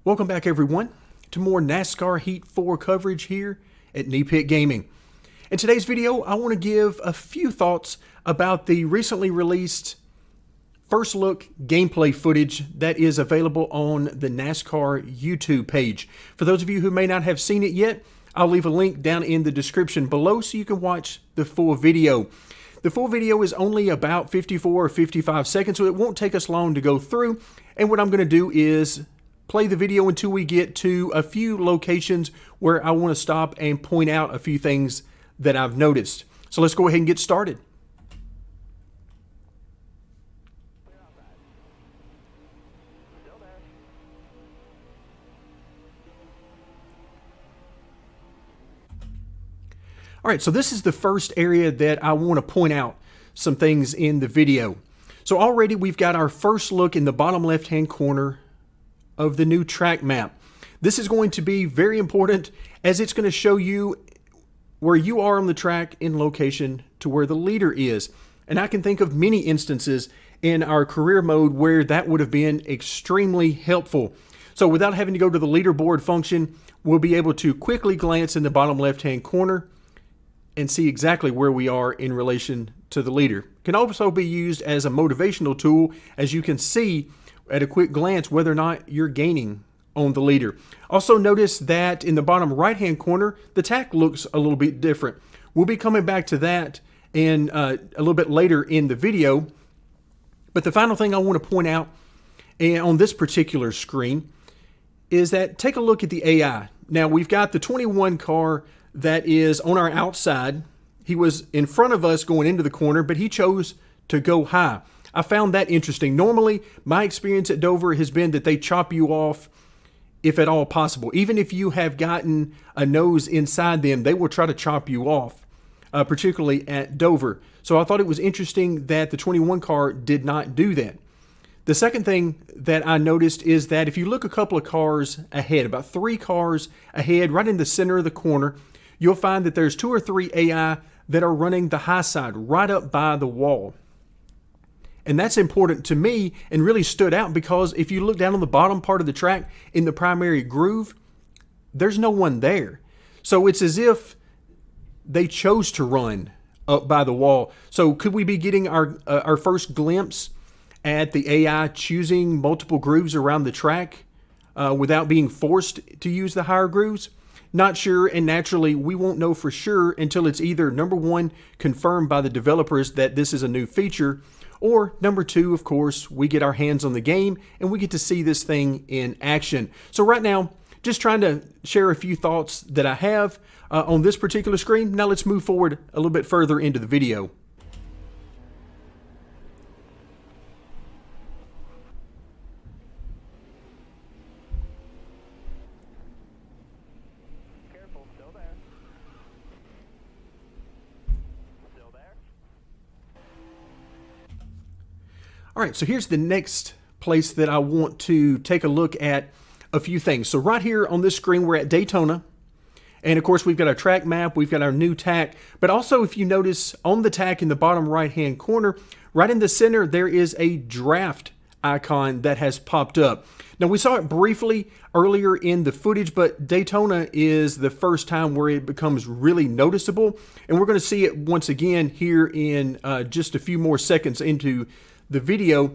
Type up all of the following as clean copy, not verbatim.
Welcome back everyone to more NASCAR Heat 4 coverage here at Knee Pit Gaming. In today's video, I want to give a few thoughts about the recently released first look gameplay footage that is available on the NASCAR YouTube page. For those of you who may not have seen it yet, I'll leave a link down in the description below so you can watch the full video. The full video is only about 54 or 55 seconds, so it won't take us long to go through. And what I'm going to do is play the video until we get to a few locations where I want to stop and point out a few things that I've noticed. So let's go ahead and get started. All right, so this is the first area that I want to point out some things in the video. So already we've got our first look in the bottom left-hand corner of the new track map. This is going to be very important as it's going to show you where you are on the track in location to where the leader is. And I can think of many instances in our career mode where that would have been extremely helpful. So without having to go to the leaderboard function, we'll be able to quickly glance in the bottom left-hand corner and see exactly where we are in relation to the leader. It can also be used as a motivational tool, as you can see at a quick glance whether or not you're gaining on the leader. Also notice that in the bottom right hand corner, the tack looks a little bit different. We'll be coming back to that in a little bit later in the video. But the final thing I want to point out on this particular screen is that take a look at the AI. Now we've got the 21 car that is on our outside. He was in front of us going into the corner, but he chose to go high. I found that interesting. Normally, my experience at Dover has been that they chop you off if at all possible. Even if you have gotten a nose inside them, they will try to chop you off, particularly at Dover. So I thought it was interesting that the 21 car did not do that. The second thing that I noticed is that if you look a couple of cars ahead, about 3 cars ahead, right in the center of the corner, you'll find that there's 2 or 3 AI that are running the high side right up by the wall. And that's important to me and really stood out because if you look down on the bottom part of the track in the primary groove, there's no one there. So it's as if they chose to run up by the wall. So could we be getting our first glimpse at the AI choosing multiple grooves around the track without being forced to use the higher grooves? Not sure, and naturally we won't know for sure until it's either number 1, confirmed by the developers that this is a new feature, or number 2, of course, we get our hands on the game and we get to see this thing in action. So right now, just trying to share a few thoughts that I have on this particular screen. Now let's move forward a little bit further into the video. All right, so here's the next place that I want to take a look at a few things. So right here on this screen, we're at Daytona. And of course, we've got our track map, we've got our new tack. But also, if you notice on the tack in the bottom right-hand corner, right in the center, there is a draft icon that has popped up. Now, we saw it briefly earlier in the footage, but Daytona is the first time where it becomes really noticeable. And we're going to see it once again here in just a few more seconds into the video,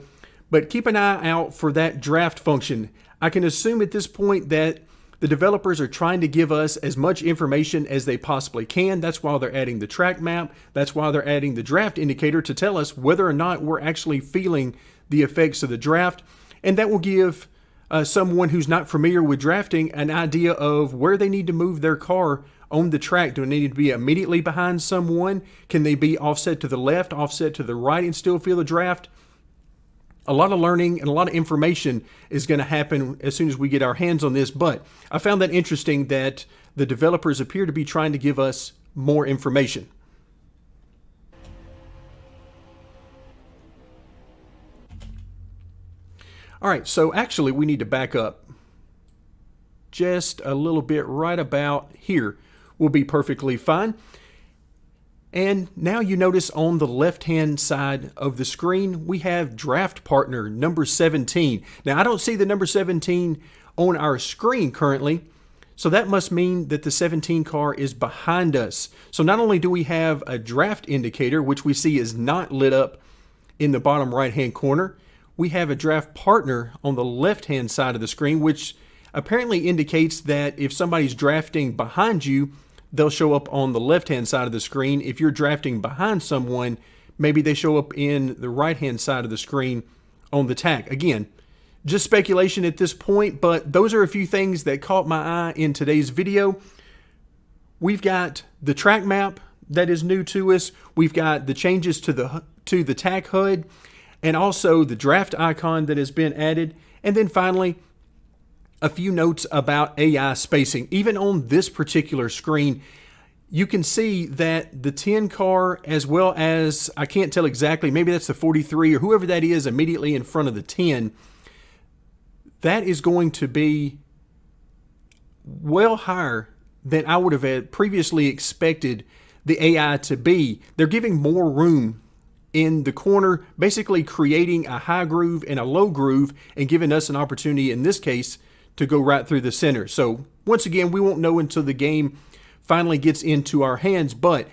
but keep an eye out for that draft function. I can assume at this point that the developers are trying to give us as much information as they possibly can. That's why they're adding the track map. That's why they're adding the draft indicator to tell us whether or not we're actually feeling the effects of the draft. And that will give someone who's not familiar with drafting an idea of where they need to move their car on the track. Do they need to be immediately behind someone? Can they be offset to the left, offset to the right and still feel the draft? A lot of learning and a lot of information is going to happen as soon as we get our hands on this, but I found that interesting that the developers appear to be trying to give us more information. All right, so actually we need to back up just a little bit. Right about here will be perfectly fine. And now you notice on the left-hand side of the screen, we have draft partner number 17. Now, I don't see the number 17 on our screen currently, so that must mean that the 17 car is behind us. So not only do we have a draft indicator, which we see is not lit up in the bottom right-hand corner, we have a draft partner on the left-hand side of the screen, which apparently indicates that if somebody's drafting behind you, they'll show up on the left-hand side of the screen. If you're drafting behind someone, maybe they show up in the right-hand side of the screen on the tag. Again, just speculation at this point, but those are a few things that caught my eye in today's video. We've got the track map that is new to us. We've got the changes to the tag HUD, and also the draft icon that has been added. And then finally, a few notes about AI spacing. Even on this particular screen, you can see that the 10 car, as well as, I can't tell exactly, maybe that's the 43 or whoever that is immediately in front of the 10, that is going to be well higher than I would have previously expected the AI to be. They're giving more room in the corner, basically creating a high groove and a low groove and giving us an opportunity, in this case, to go right through the center. So once again, we won't know until the game finally gets into our hands, but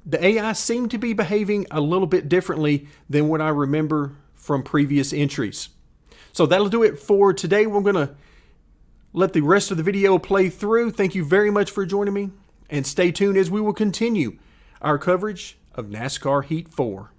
the AI seemed to be behaving a little bit differently than what I remember from previous entries. So that'll do it for today. We're going to let the rest of the video play through. Thank you very much for joining me, and stay tuned as we will continue our coverage of NASCAR Heat 4.